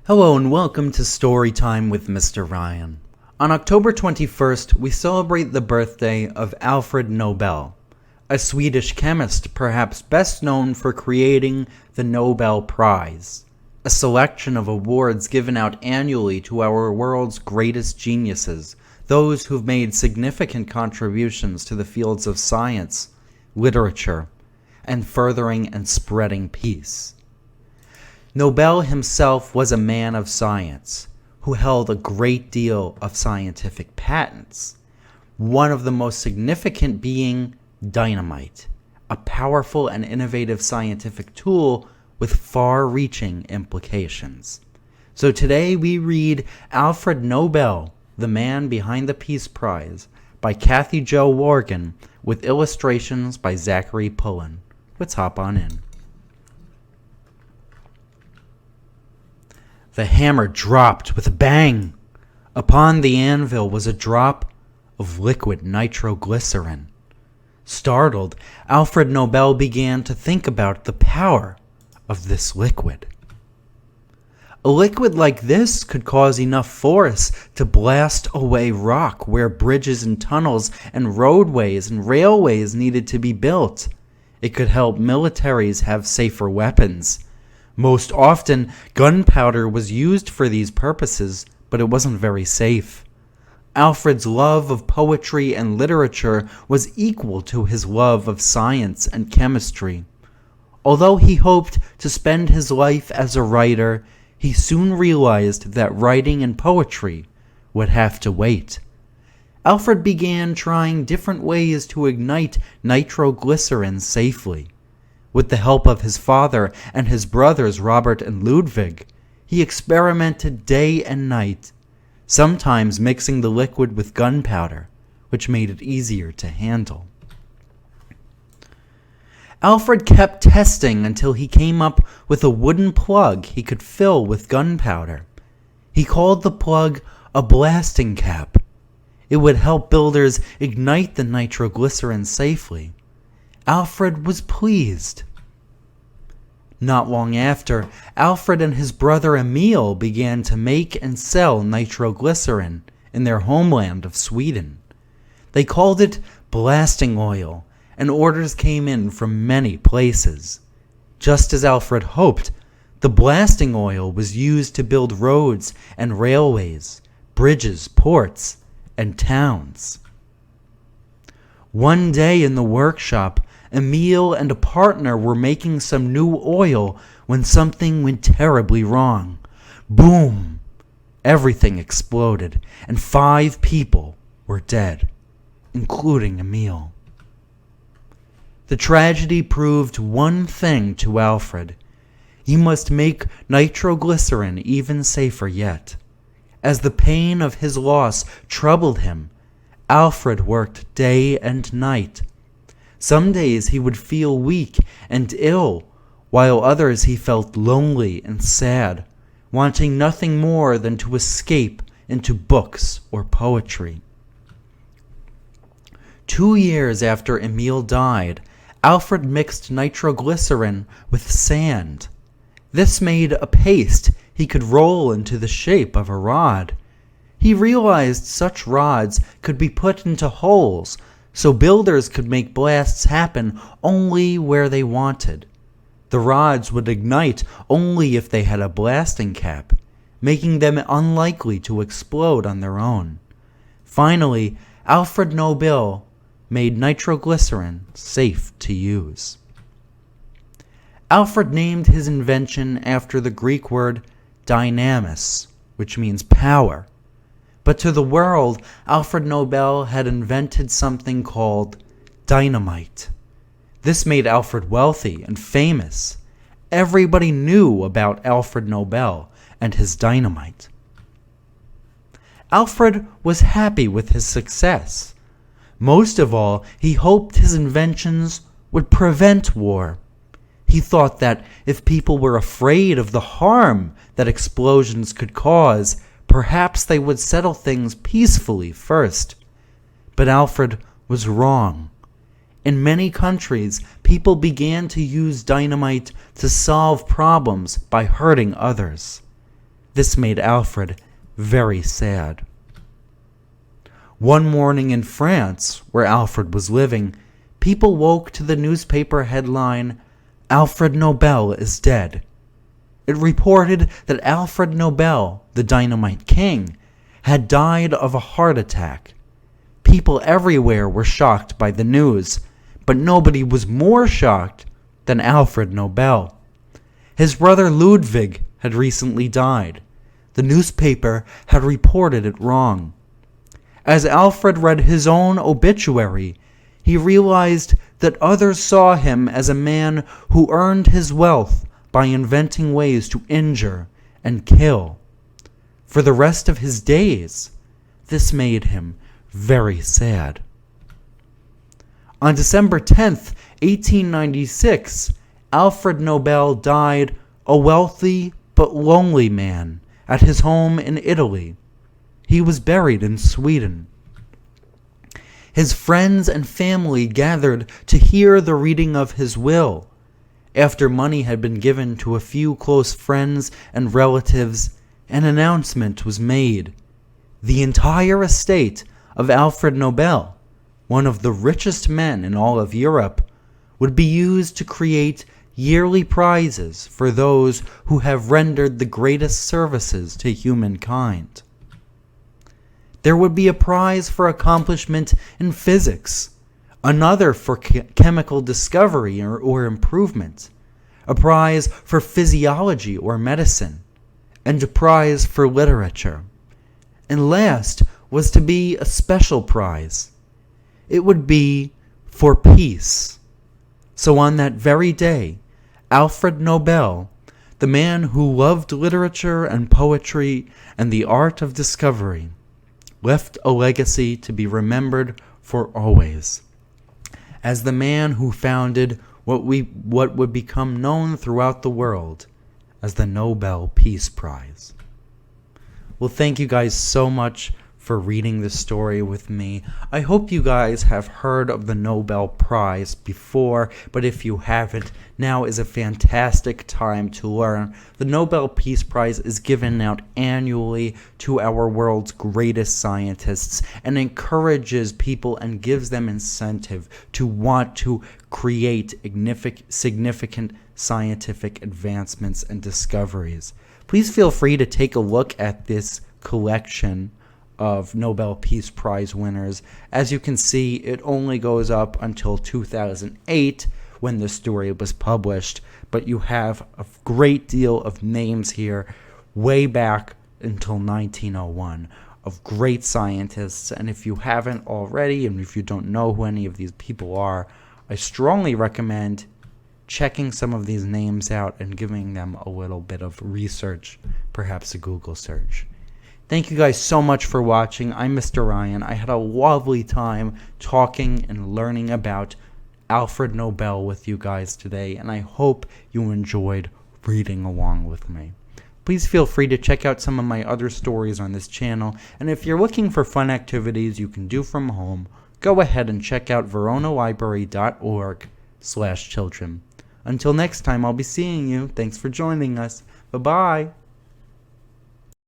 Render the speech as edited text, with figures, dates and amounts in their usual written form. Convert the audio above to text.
Hello and welcome to Storytime with Mr. Ryan. On October 21st, we celebrate the birthday of Alfred Nobel, a Swedish chemist perhaps best known for creating the Nobel Prize, a selection of awards given out annually to our world's greatest geniuses, those who've made significant contributions to the fields of science, literature, and furthering and spreading peace. Nobel himself was a man of science who held a great deal of scientific patents, one of the most significant being dynamite, a powerful and innovative scientific tool with far-reaching implications. So today we read Alfred Nobel, the Man Behind the Peace Prize, by Kathy-jo Wargin, with illustrations by Zachary Pullen. Let's hop on in. The hammer dropped with a bang. Upon the anvil was a drop of liquid nitroglycerin. Startled, Alfred Nobel began to think about the power of this liquid. A liquid like this could cause enough force to blast away rock where bridges and tunnels and roadways and railways needed to be built. It could help militaries have safer weapons. Most often, gunpowder was used for these purposes, but it wasn't very safe. Alfred's love of poetry and literature was equal to his love of science and chemistry. Although he hoped to spend his life as a writer, he soon realized that writing and poetry would have to wait. Alfred began trying different ways to ignite nitroglycerin safely. With the help of his father and his brothers Robert and Ludwig, he experimented day and night, sometimes mixing the liquid with gunpowder, which made it easier to handle. Alfred kept testing until he came up with a wooden plug he could fill with gunpowder. He called the plug a blasting cap. It would help builders ignite the nitroglycerin safely. Alfred was pleased. Not long after, Alfred and his brother Emil began to make and sell nitroglycerin in their homeland of Sweden. They called it blasting oil, and orders came in from many places. Just as Alfred hoped, the blasting oil was used to build roads and railways, bridges, ports, and towns. One day in the workshop, Emil and a partner were making some new oil when something went terribly wrong. Boom! Everything exploded, and 5 people were dead, including Emil. The tragedy proved one thing to Alfred. He must make nitroglycerin even safer yet. As the pain of his loss troubled him, Alfred worked day and night. Some days he would feel weak and ill, while others he felt lonely and sad, wanting nothing more than to escape into books or poetry. 2 years after Emil died, Alfred mixed nitroglycerin with sand. This made a paste he could roll into the shape of a rod. He realized such rods could be put into holes, so builders could make blasts happen only where they wanted. The rods would ignite only if they had a blasting cap, making them unlikely to explode on their own. Finally, Alfred Nobel made nitroglycerin safe to use. Alfred named his invention after the Greek word dynamis, which means power. But to the world, Alfred Nobel had invented something called dynamite. This made Alfred wealthy and famous. Everybody knew about Alfred Nobel and his dynamite. Alfred was happy with his success. Most of all, he hoped his inventions would prevent war. He thought that if people were afraid of the harm that explosions could cause, perhaps they would settle things peacefully first. But Alfred was wrong. In many countries, people began to use dynamite to solve problems by hurting others. This made Alfred very sad. One morning in France, where Alfred was living, people woke to the newspaper headline, "Alfred Nobel is dead." It reported that Alfred Nobel, the dynamite king, had died of a heart attack. People everywhere were shocked by the news, but nobody was more shocked than Alfred Nobel. His brother Ludwig had recently died. The newspaper had reported it wrong. As Alfred read his own obituary, he realized that others saw him as a man who earned his wealth by inventing ways to injure and kill. For the rest of his days, this made him very sad. On December 10th, 1896, Alfred Nobel died a wealthy but lonely man at his home in Italy. He was buried in Sweden. His friends and family gathered to hear the reading of his will. After money had been given to a few close friends and relatives, an announcement was made. The entire estate of Alfred Nobel, one of the richest men in all of Europe, would be used to create yearly prizes for those who have rendered the greatest services to humankind. There would be a prize for accomplishment in physics, another for chemical discovery or improvement, a prize for physiology or medicine, and a prize for literature. And last was to be a special prize. It would be for peace. So on that very day, Alfred Nobel, the man who loved literature and poetry and the art of discovery, left a legacy to be remembered for always, as the man who founded what would become known throughout the world as the Nobel Peace Prize. Well, thank you guys so much for reading this story with me. I hope you guys have heard of the Nobel Prize before, but if you haven't, now is a fantastic time to learn. The Nobel Peace Prize is given out annually to our world's greatest scientists and encourages people and gives them incentive to want to create significant scientific advancements and discoveries. Please feel free to take a look at this collection of Nobel Peace Prize winners. As you can see, it only goes up until 2008 when the story was published, but you have a great deal of names here way back until 1901 of great scientists. And if you haven't already, and if you don't know who any of these people are, I strongly recommend checking some of these names out and giving them a little bit of research, perhaps a Google search. Thank you guys so much for watching. I'm Mr. Ryan. I had a lovely time talking and learning about Alfred Nobel with you guys today, and I hope you enjoyed reading along with me. Please feel free to check out some of my other stories on this channel, and if you're looking for fun activities you can do from home, go ahead and check out veronalibrary.org/children. Until next time, I'll be seeing you. Thanks for joining us. Bye-bye.